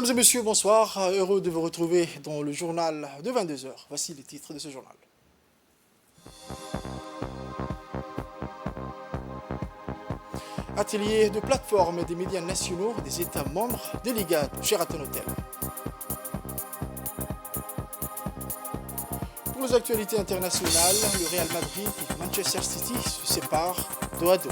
Mesdames et messieurs, bonsoir. Heureux de vous retrouver dans le journal de 22 heures. Voici les titres de ce journal. Atelier de plateforme des médias nationaux des États membres de l'IGAD, Sheraton Hotel. Pour les actualités internationales, le Real Madrid et Manchester City se séparent dos à dos.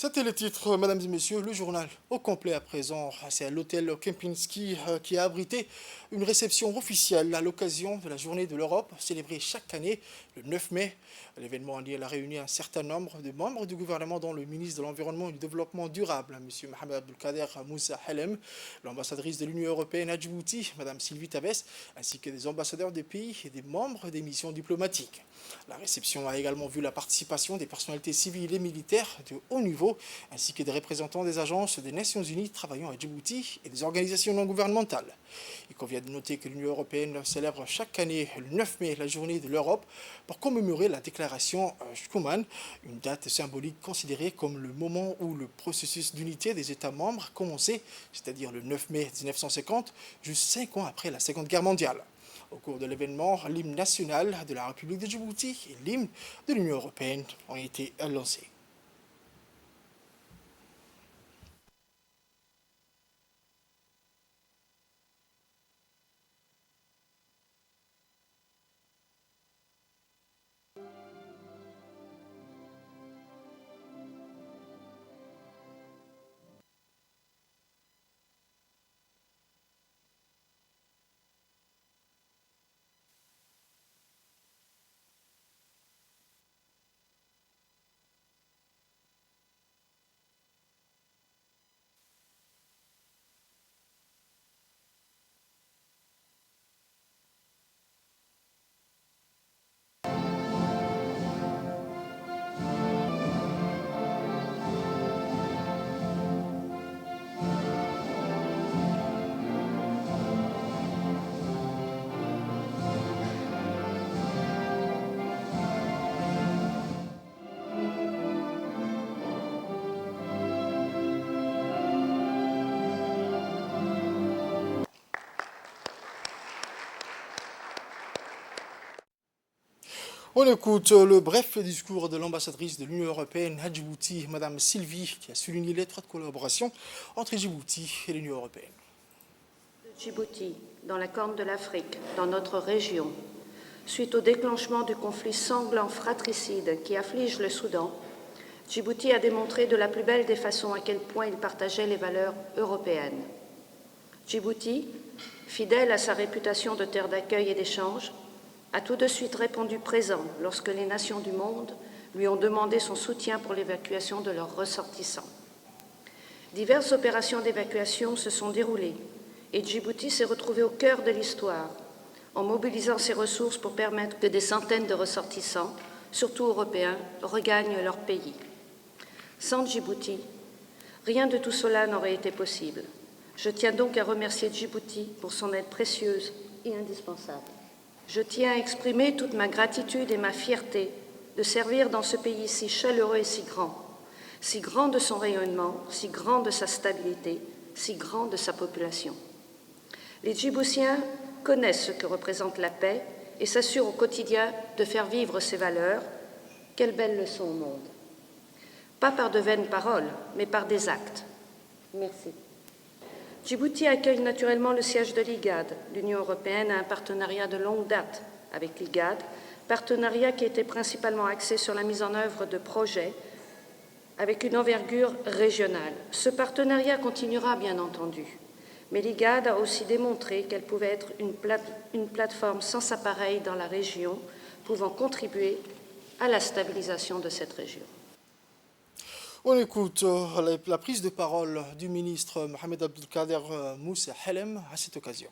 C'était le titre, mesdames et messieurs, le journal au complet à présent. C'est l'hôtel Kempinski qui a abrité une réception officielle à l'occasion de la Journée de l'Europe, célébrée chaque année le 9 mai. L'événement annuel a réuni un certain nombre de membres du gouvernement, dont le ministre de l'Environnement et du Développement durable, M. Mohamed Abdelkader Moussa Helem, l'ambassadrice de l'Union européenne à Djibouti, Mme Sylvie Tabès, ainsi que des ambassadeurs des pays et des membres des missions diplomatiques. La réception a également vu la participation des personnalités civiles et militaires de haut niveau, ainsi que des représentants des agences des Nations Unies travaillant à Djibouti et des organisations non gouvernementales. Il convient de noter que l'Union européenne célèbre chaque année le 9 mai la Journée de l'Europe pour commémorer la déclaration Schuman, une date symbolique considérée comme le moment où le processus d'unité des États membres a commencé, c'est-à-dire le 9 mai 1950, juste 5 ans après la Seconde Guerre mondiale. Au cours de l'événement, l'hymne national de la République de Djibouti et l'hymne de l'Union européenne ont été lancés. On écoute le bref discours de l'ambassadrice de l'Union européenne à Djibouti, Mme Sylvie, qui a souligné l'étroite collaboration entre Djibouti et l'Union européenne. Djibouti, dans la Corne de l'Afrique, dans notre région, suite au déclenchement du conflit sanglant fratricide qui afflige le Soudan, Djibouti a démontré de la plus belle des façons à quel point il partageait les valeurs européennes. Djibouti, fidèle à sa réputation de terre d'accueil et d'échange, a tout de suite répondu présent lorsque les nations du monde lui ont demandé son soutien pour l'évacuation de leurs ressortissants. Diverses opérations d'évacuation se sont déroulées et Djibouti s'est retrouvé au cœur de l'histoire en mobilisant ses ressources pour permettre que des centaines de ressortissants, surtout européens, regagnent leur pays. Sans Djibouti, rien de tout cela n'aurait été possible. Je tiens donc à remercier Djibouti pour son aide précieuse et indispensable. Je tiens à exprimer toute ma gratitude et ma fierté de servir dans ce pays si chaleureux et si grand de son rayonnement, si grand de sa stabilité, si grand de sa population. Les Djiboutiens connaissent ce que représente la paix et s'assurent au quotidien de faire vivre ces valeurs. Quelle belle leçon au monde. Pas par de vaines paroles, mais par des actes. Merci. Djibouti accueille naturellement le siège de l'IGAD. L'Union européenne a un partenariat de longue date avec l'IGAD, partenariat qui était principalement axé sur la mise en œuvre de projets avec une envergure régionale. Ce partenariat continuera bien entendu, mais l'IGAD a aussi démontré qu'elle pouvait être une plateforme sans sa pareille dans la région, pouvant contribuer à la stabilisation de cette région. On écoute la prise de parole du ministre Mohamed Abdelkader Moussa Helem à cette occasion.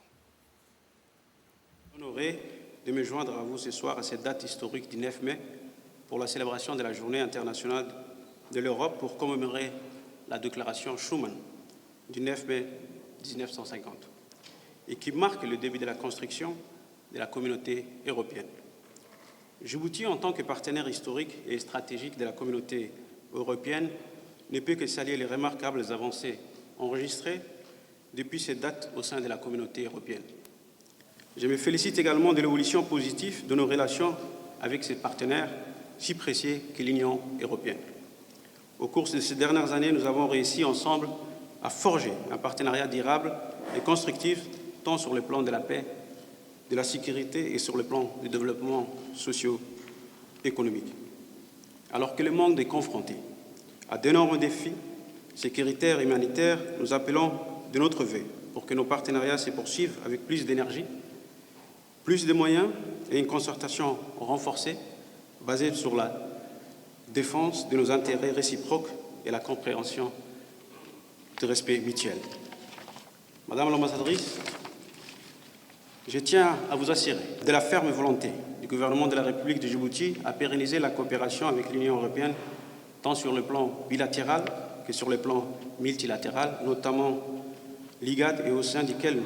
Honoré de me joindre à vous ce soir à cette date historique du 9 mai pour la célébration de la Journée internationale de l'Europe pour commémorer la déclaration Schuman du 9 mai 1950 et qui marque le début de la construction de la communauté européenne. Djibouti, en tant que partenaire historique et stratégique de la communauté européenne, ne peut que saluer les remarquables avancées enregistrées depuis cette date au sein de la communauté européenne. Je me félicite également de l'évolution positive de nos relations avec ces partenaires si précieux qu'est l'Union européenne. Au cours de ces dernières années, nous avons réussi ensemble à forger un partenariat durable et constructif, tant sur le plan de la paix, de la sécurité et sur le plan du développement socio-économique. Alors que le monde est confronté à d'énormes défis sécuritaires et humanitaires, nous appelons de notre vœu pour que nos partenariats se poursuivent avec plus d'énergie, plus de moyens et une concertation renforcée basée sur la défense de nos intérêts réciproques et la compréhension du respect mutuel. Madame l'ambassadrice, je tiens à vous assurer de la ferme volonté du gouvernement de la République de Djibouti à pérenniser la coopération avec l'Union européenne, tant sur le plan bilatéral que sur le plan multilatéral, notamment l'IGAD, et au sein duquel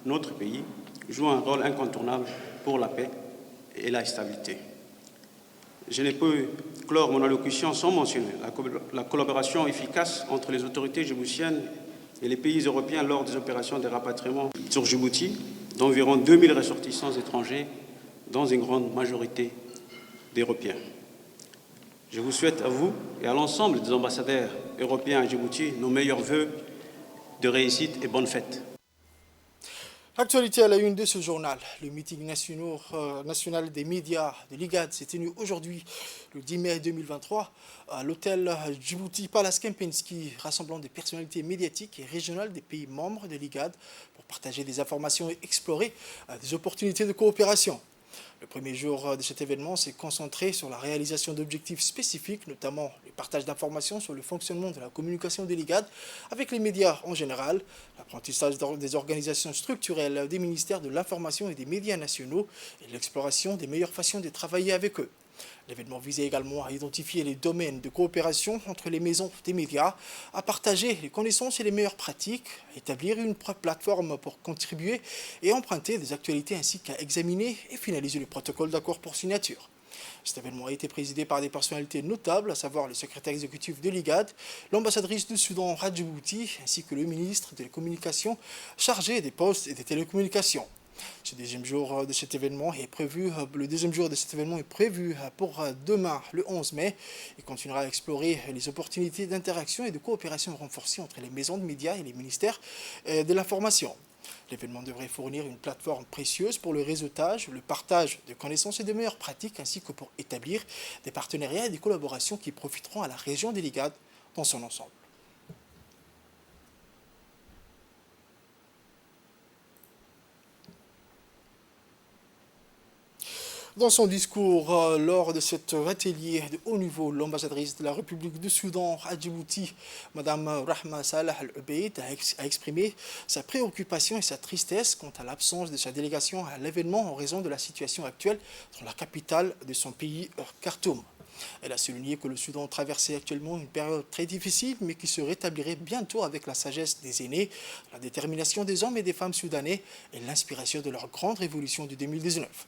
notre pays joue un rôle incontournable pour la paix et la stabilité. Je ne peux clore mon allocution sans mentionner la collaboration efficace entre les autorités djiboutiennes et les pays européens lors des opérations de rapatriement sur Djibouti d'environ 2000 ressortissants étrangers, dont une grande majorité d'Européens. Je vous souhaite à vous et à l'ensemble des ambassadeurs européens à Djibouti nos meilleurs vœux de réussite et bonne fête. Actualité à la une de ce journal. Le meeting national des médias de l'IGAD s'est tenu aujourd'hui, le 10 mai 2023, à l'hôtel Djibouti Palace Kempinski, rassemblant des personnalités médiatiques et régionales des pays membres de l'IGAD pour partager des informations et explorer des opportunités de coopération. Le premier jour de cet événement s'est concentré sur la réalisation d'objectifs spécifiques, notamment le partage d'informations sur le fonctionnement de la communication de l'IGAD avec les médias en général, l'apprentissage des organisations structurelles des ministères de l'information et des médias nationaux et l'exploration des meilleures façons de travailler avec eux. L'événement visait également à identifier les domaines de coopération entre les maisons des médias, à partager les connaissances et les meilleures pratiques, à établir une plateforme pour contribuer et emprunter des actualités ainsi qu'à examiner et finaliser le protocole d'accord pour signature. Cet événement a été présidé par des personnalités notables, à savoir le secrétaire exécutif de l'IGAD, l'ambassadrice du Soudan à Djibouti, ainsi que le ministre de la Communication chargé des postes et des télécommunications. Le deuxième jour de cet événement est prévu pour demain, le 11 mai. Il continuera à explorer les opportunités d'interaction et de coopération renforcée entre les maisons de médias et les ministères de l'information. L'événement devrait fournir une plateforme précieuse pour le réseautage, le partage de connaissances et de meilleures pratiques, ainsi que pour établir des partenariats et des collaborations qui profiteront à la région de l'IGAD dans son ensemble. Dans son discours lors de cet atelier de haut niveau, l'ambassadrice de la République du Soudan à Djibouti, Mme Rahma Salah Al-Ubaid, a exprimé sa préoccupation et sa tristesse quant à l'absence de sa délégation à l'événement en raison de la situation actuelle dans la capitale de son pays, Khartoum. Elle a souligné que le Soudan traversait actuellement une période très difficile, mais qui se rétablirait bientôt avec la sagesse des aînés, la détermination des hommes et des femmes soudanais et l'inspiration de leur grande révolution de 2019.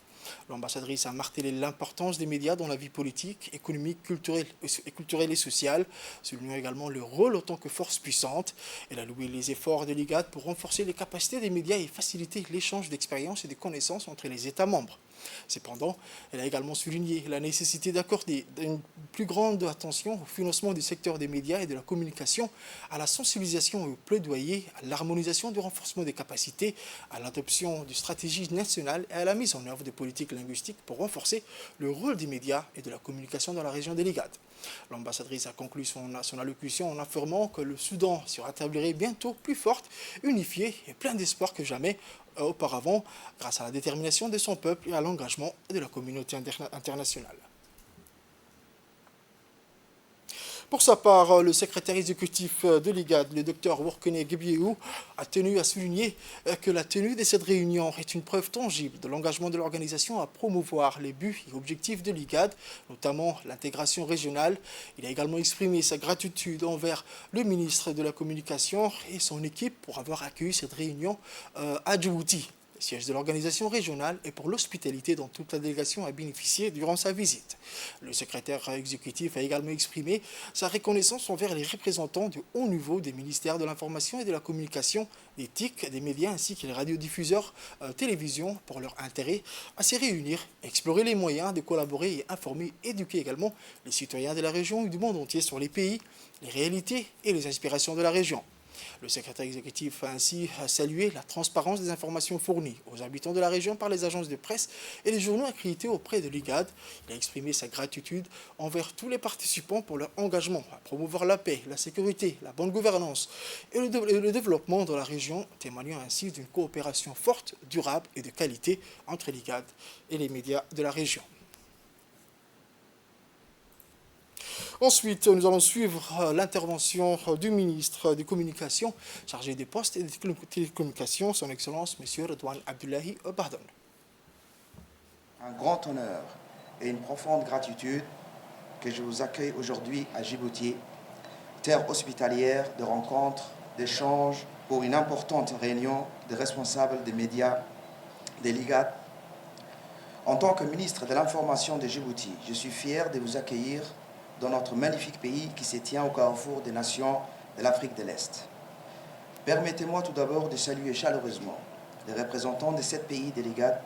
L'ambassadrice a martelé l'importance des médias dans la vie politique, économique, culturelle et sociale, soulignant également leur rôle en tant que force puissante. Elle a loué les efforts de l'IGAD pour renforcer les capacités des médias et faciliter l'échange d'expériences et de connaissances entre les États membres. Cependant, elle a également souligné la nécessité d'accorder une plus grande attention au financement du secteur des médias et de la communication, à la sensibilisation et au plaidoyer, à l'harmonisation du renforcement des capacités, à l'adoption de stratégies nationales et à la mise en œuvre de politiques linguistiques pour renforcer le rôle des médias et de la communication dans la région de l'IGAD. L'ambassadrice a conclu son allocution en affirmant que le Soudan se rétablirait bientôt plus forte, unifiée et plein d'espoir que jamais auparavant, grâce à la détermination de son peuple et à l'engagement de la communauté internationale. Pour sa part, le secrétaire exécutif de l'IGAD, le Dr Workene Gebiou, a tenu à souligner que la tenue de cette réunion est une preuve tangible de l'engagement de l'organisation à promouvoir les buts et objectifs de l'IGAD, notamment l'intégration régionale. Il a également exprimé sa gratitude envers le ministre de la Communication et son équipe pour avoir accueilli cette réunion à Djibouti. siège de l'organisation régionale, et pour l'hospitalité dont toute la délégation a bénéficié durant sa visite. Le secrétaire exécutif a également exprimé sa reconnaissance envers les représentants de haut niveau des ministères de l'Information et de la Communication, des TIC, des médias ainsi que les radiodiffuseurs télévision pour leur intérêt à se réunir, explorer les moyens de collaborer et informer, éduquer également les citoyens de la région et du monde entier sur les pays, les réalités et les inspirations de la région. Le secrétaire exécutif a ainsi salué la transparence des informations fournies aux habitants de la région par les agences de presse et les journaux accrédités auprès de l'IGAD. Il a exprimé sa gratitude envers tous les participants pour leur engagement à promouvoir la paix, la sécurité, la bonne gouvernance et le développement dans la région, témoignant ainsi d'une coopération forte, durable et de qualité entre l'IGAD et les médias de la région. Ensuite, nous allons suivre l'intervention du ministre des Communications, chargé des postes et des télécommunications, son Excellence, M. Redouane Abdullahi Bahdoun. Un grand honneur et une profonde gratitude que je vous accueille aujourd'hui à Djibouti, terre hospitalière de rencontres, d'échanges pour une importante réunion des responsables des médias, des LIGAD. En tant que ministre de l'Information de Djibouti, je suis fier de vous accueillir dans notre magnifique pays qui se tient au carrefour des nations de l'Afrique de l'Est. Permettez-moi tout d'abord de saluer chaleureusement les représentants de 7 pays des LIGAD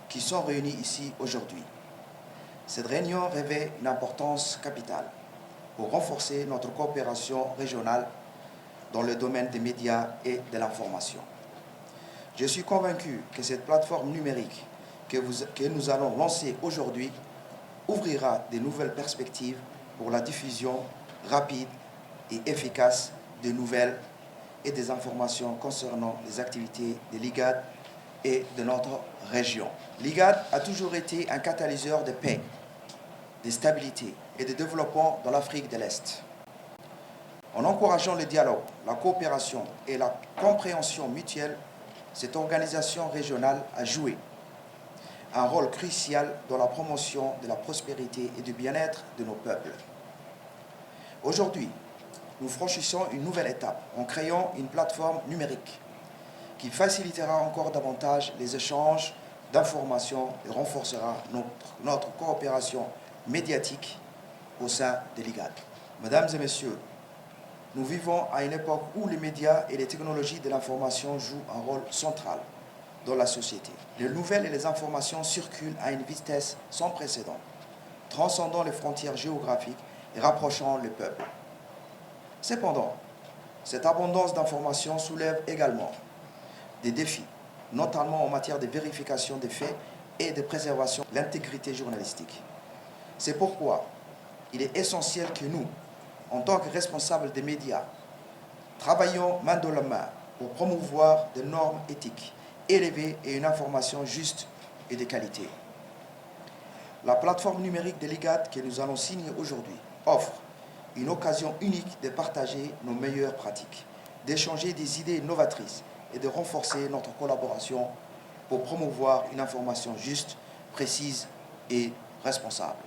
qui sont réunis ici aujourd'hui. Cette réunion revêt une importance capitale pour renforcer notre coopération régionale dans le domaine des médias et de l'information. Je suis convaincu que cette plateforme numérique que nous allons lancer aujourd'hui ouvrira de nouvelles perspectives pour la diffusion rapide et efficace de nouvelles et des informations concernant les activités de l'IGAD et de notre région. L'IGAD a toujours été un catalyseur de paix, de stabilité et de développement dans l'Afrique de l'Est. En encourageant le dialogue, la coopération et la compréhension mutuelle, cette organisation régionale a joué un rôle crucial dans la promotion de la prospérité et du bien-être de nos peuples. Aujourd'hui, nous franchissons une nouvelle étape en créant une plateforme numérique qui facilitera encore davantage les échanges d'informations et renforcera notre coopération médiatique au sein de l'IGAD. Mesdames et messieurs, nous vivons à une époque où les médias et les technologies de l'information jouent un rôle central dans la société. Les nouvelles et les informations circulent à une vitesse sans précédent, transcendant les frontières géographiques et rapprochant les peuples. Cependant, cette abondance d'informations soulève également des défis, notamment en matière de vérification des faits et de préservation de l'intégrité journalistique. C'est pourquoi il est essentiel que nous, en tant que responsables des médias, travaillions main dans la main pour promouvoir des normes éthiques élevées et une information juste et de qualité. La plateforme numérique de l'IGAD que nous allons signer aujourd'hui offre une occasion unique de partager nos meilleures pratiques, d'échanger des idées novatrices et de renforcer notre collaboration pour promouvoir une information juste, précise et responsable.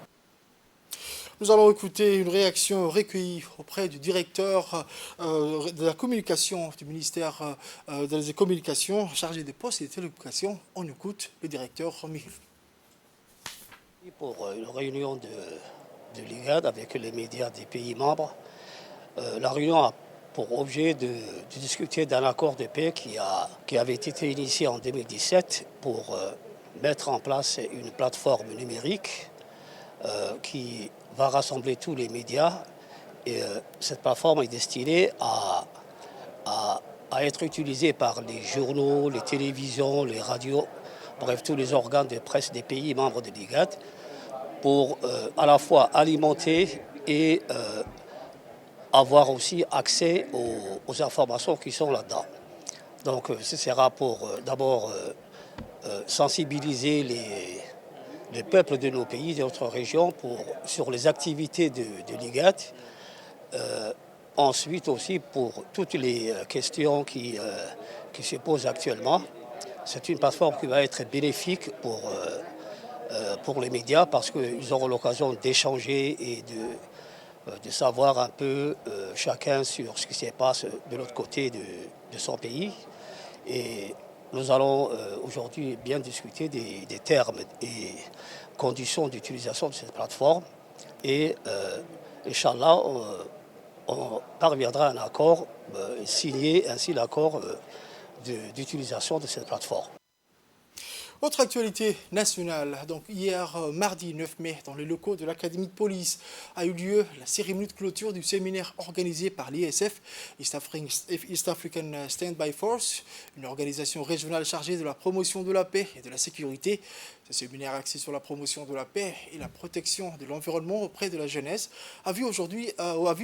Nous allons écouter une réaction recueillie auprès du directeur de la communication du ministère des Communications, chargé des postes et des télécommunications. On écoute le directeur Michel. Pour une réunion de l'IGAD avec les médias des pays membres, la réunion a pour objet de discuter d'un accord de paix qui avait été initié en 2017 pour mettre en place une plateforme numérique qui va rassembler tous les médias. Et cette plateforme est destinée à être utilisée par les journaux, les télévisions, les radios, bref, tous les organes de presse des pays membres de l'IGAD pour à la fois alimenter et avoir aussi accès aux informations qui sont là-dedans. Donc ce sera pour d'abord sensibiliser les peuples de nos pays, de notre région, sur les activités de l'IGAD. Ensuite aussi pour toutes les questions qui se posent actuellement. C'est une plateforme qui va être bénéfique pour les médias parce qu'ils auront l'occasion d'échanger et de savoir un peu chacun sur ce qui se passe de l'autre côté de son pays. Et Nous allons aujourd'hui bien discuter des termes et conditions d'utilisation de cette plateforme et Inch'Allah, on parviendra à un accord, signer ainsi l'accord d'utilisation de cette plateforme. Autre actualité nationale, donc hier mardi 9 mai, dans les locaux de l'Académie de police, a eu lieu la cérémonie de clôture du séminaire organisé par l'ISF, East African Standby Force, une organisation régionale chargée de la promotion de la paix et de la sécurité. Ce séminaire axé sur la promotion de la paix et la protection de l'environnement auprès de la jeunesse a vu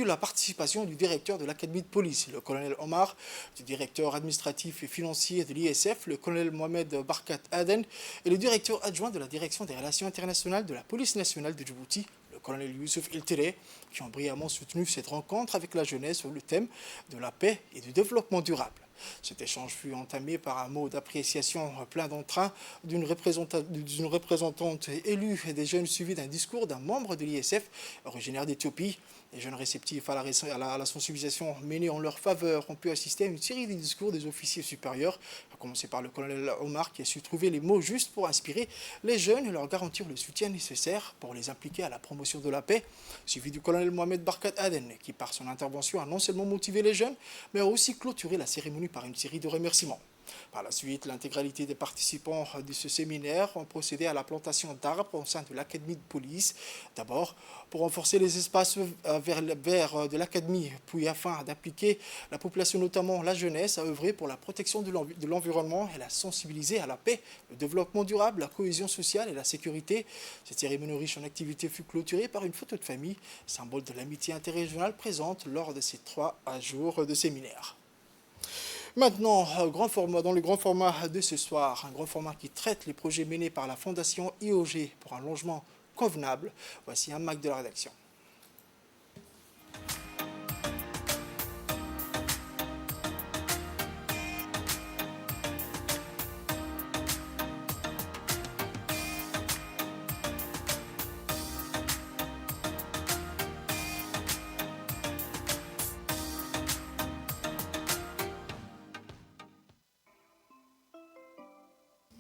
la participation du directeur de l'Académie de police, le colonel Omar, du directeur administratif et financier de l'ISF, le colonel Mohamed Barkat Aden, et le directeur adjoint de la direction des relations internationales de la police nationale de Djibouti, le colonel Youssouf Iltere, qui ont brillamment soutenu cette rencontre avec la jeunesse sur le thème de la paix et du développement durable. Cet échange fut entamé par un mot d'appréciation plein d'entrain d'une représentante élue des jeunes suivi d'un discours d'un membre de l'ISF originaire d'Éthiopie. Les jeunes réceptifs à la sensibilisation menée en leur faveur ont pu assister à une série de discours des officiers supérieurs, à commencer par le colonel Omar qui a su trouver les mots justes pour inspirer les jeunes et leur garantir le soutien nécessaire pour les impliquer à la promotion de la paix, suivi du colonel Mohamed Barkat Aden qui par son intervention a non seulement motivé les jeunes, mais a aussi clôturé la cérémonie par une série de remerciements. Par la suite, l'intégralité des participants de ce séminaire ont procédé à la plantation d'arbres au sein de l'Académie de police. D'abord, pour renforcer les espaces vers de l'Académie, puis afin d'impliquer la population, notamment la jeunesse, à œuvrer pour la protection de l'environnement et la sensibiliser à la paix, le développement durable, la cohésion sociale et la sécurité. Cette cérémonie riche en activités fut clôturée par une photo de famille, symbole de l'amitié interrégionale présente lors de ces 3 jours de séminaire. Maintenant, dans le grand format de ce soir, un grand format qui traite les projets menés par la Fondation IOG pour un logement convenable. Voici un MAC de la rédaction.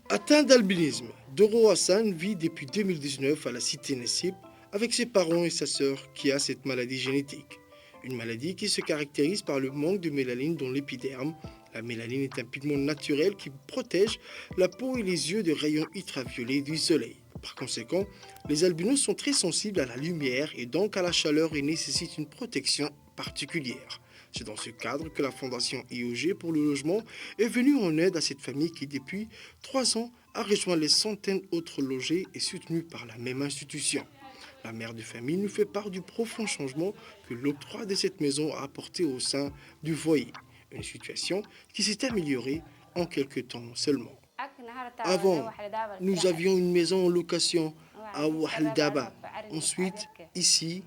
Atteint d'albinisme, Doro Hassan vit depuis 2019 à la cité Nessib avec ses parents et sa sœur qui a cette maladie génétique. Une maladie qui se caractérise par le manque de mélanine dans l'épiderme. La mélanine est un pigment naturel qui protège la peau et les yeux des rayons ultraviolets du soleil. Par conséquent, les albinos sont très sensibles à la lumière et donc à la chaleur et nécessitent une protection particulière. C'est dans ce cadre que la Fondation IOG pour le logement est venue en aide à cette famille qui, depuis 3 ans, a rejoint les centaines d'autres logés et soutenus par la même institution. La mère de famille nous fait part du profond changement que l'octroi de cette maison a apporté au sein du foyer. Une situation qui s'est améliorée en quelques temps seulement. Avant, nous avions une maison en location à Ouahaldaba. Ensuite, ici,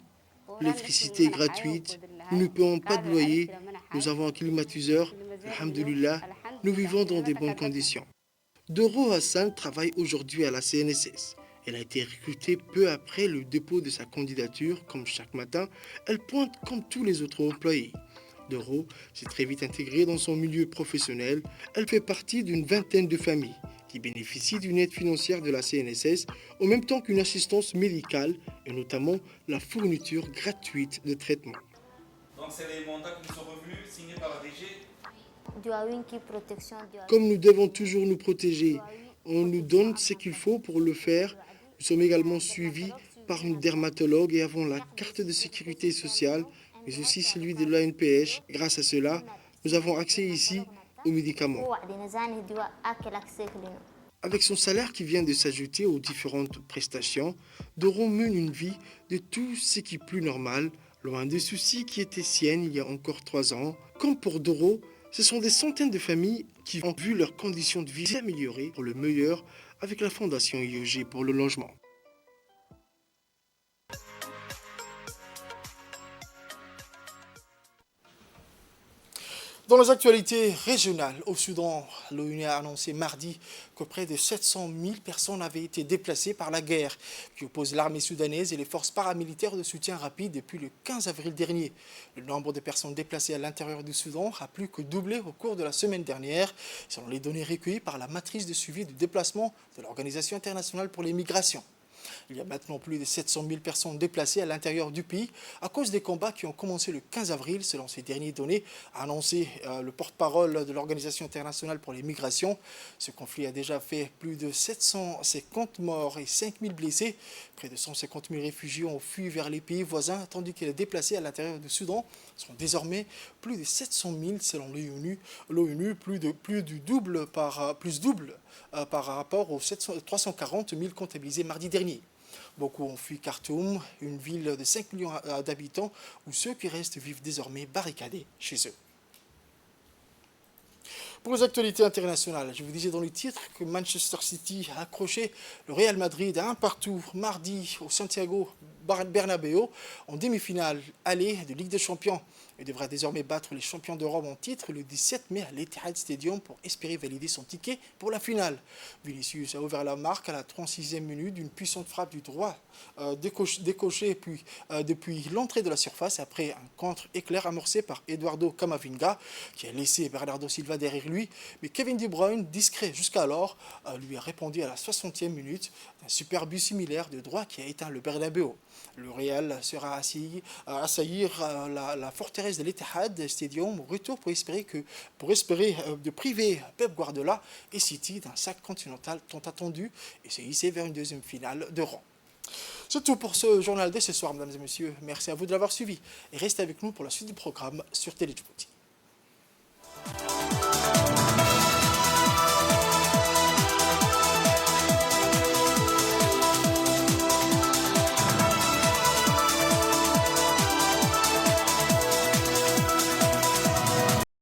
l'électricité est gratuite. Nous ne payons pas de loyer, nous avons un climatiseur, alhamdoulilah, nous vivons dans de bonnes conditions. Doro Hassan travaille aujourd'hui à la CNSS. Elle a été recrutée peu après le dépôt de sa candidature. Comme chaque matin, elle pointe comme tous les autres employés. Doro s'est très vite intégrée dans son milieu professionnel. Elle fait partie d'une vingtaine de familles qui bénéficient d'une aide financière de la CNSS, en même temps qu'une assistance médicale et notamment la fourniture gratuite de traitements. Donc c'est les mandats qui sont revenus signés par la DG. Comme nous devons toujours nous protéger, on nous donne ce qu'il faut pour le faire. Nous sommes également suivis par une dermatologue et avons la carte de sécurité sociale, mais aussi celui de l'ANPH. Grâce à cela, nous avons accès ici aux médicaments. Avec son salaire qui vient de s'ajouter aux différentes prestations, Doro mène une vie de tout ce qui est plus normal, loin des soucis qui étaient siennes il y a encore 3 ans. Comme pour Doro, ce sont des centaines de familles qui ont vu leurs conditions de vie s'améliorer pour le meilleur avec la Fondation IOG pour le logement. Dans les actualités régionales, au Soudan, l'ONU a annoncé mardi que près de 700 000 personnes avaient été déplacées par la guerre qui oppose l'armée soudanaise et les forces paramilitaires de soutien rapide depuis le 15 avril dernier. Le nombre de personnes déplacées à l'intérieur du Soudan a plus que doublé au cours de la semaine dernière, selon les données recueillies par la matrice de suivi du déplacement de l'Organisation internationale pour les migrations. Il y a maintenant plus de 700 000 personnes déplacées à l'intérieur du pays à cause des combats qui ont commencé le 15 avril, selon ces dernières données, a annoncé le porte-parole de l'Organisation internationale pour les migrations. Ce conflit a déjà fait plus de 750 morts et 5 000 blessés. Près de 150 000 réfugiés ont fui vers les pays voisins, tandis que les déplacés à l'intérieur du Soudan sont désormais plus de 700 000 selon l'ONU, plus double par rapport aux 340 000 comptabilisés mardi dernier. Beaucoup ont fui Khartoum, une ville de 5 millions d'habitants, où ceux qui restent vivent désormais barricadés chez eux. Pour les actualités internationales, je vous disais dans le titre que Manchester City a accroché le Real Madrid à 1-1 mardi au Santiago Bernabéu en demi-finale aller de Ligue des Champions. Il devra désormais battre les champions d'Europe en titre le 17 mai à l'Etihad Stadium pour espérer valider son ticket pour la finale. Vinicius a ouvert la marque à la 36e minute d'une puissante frappe du droit décochée depuis l'entrée de la surface après un contre-éclair amorcé par Eduardo Camavinga qui a laissé Bernardo Silva derrière lui. Mais Kevin De Bruyne, discret jusqu'alors, lui a répondu à la 60e minute d'un super but similaire de droit qui a éteint le Bernabéu. Le Real sera assaillir la forteresse de l'Etihad Stadium au retour pour espérer de priver Pep Guardiola et City d'un sac continental tant attendu et se hisser vers une deuxième finale de rang. C'est tout pour ce journal de ce soir, mesdames et messieurs. Merci à vous de l'avoir suivi et restez avec nous pour la suite du programme sur Télé Djibouti.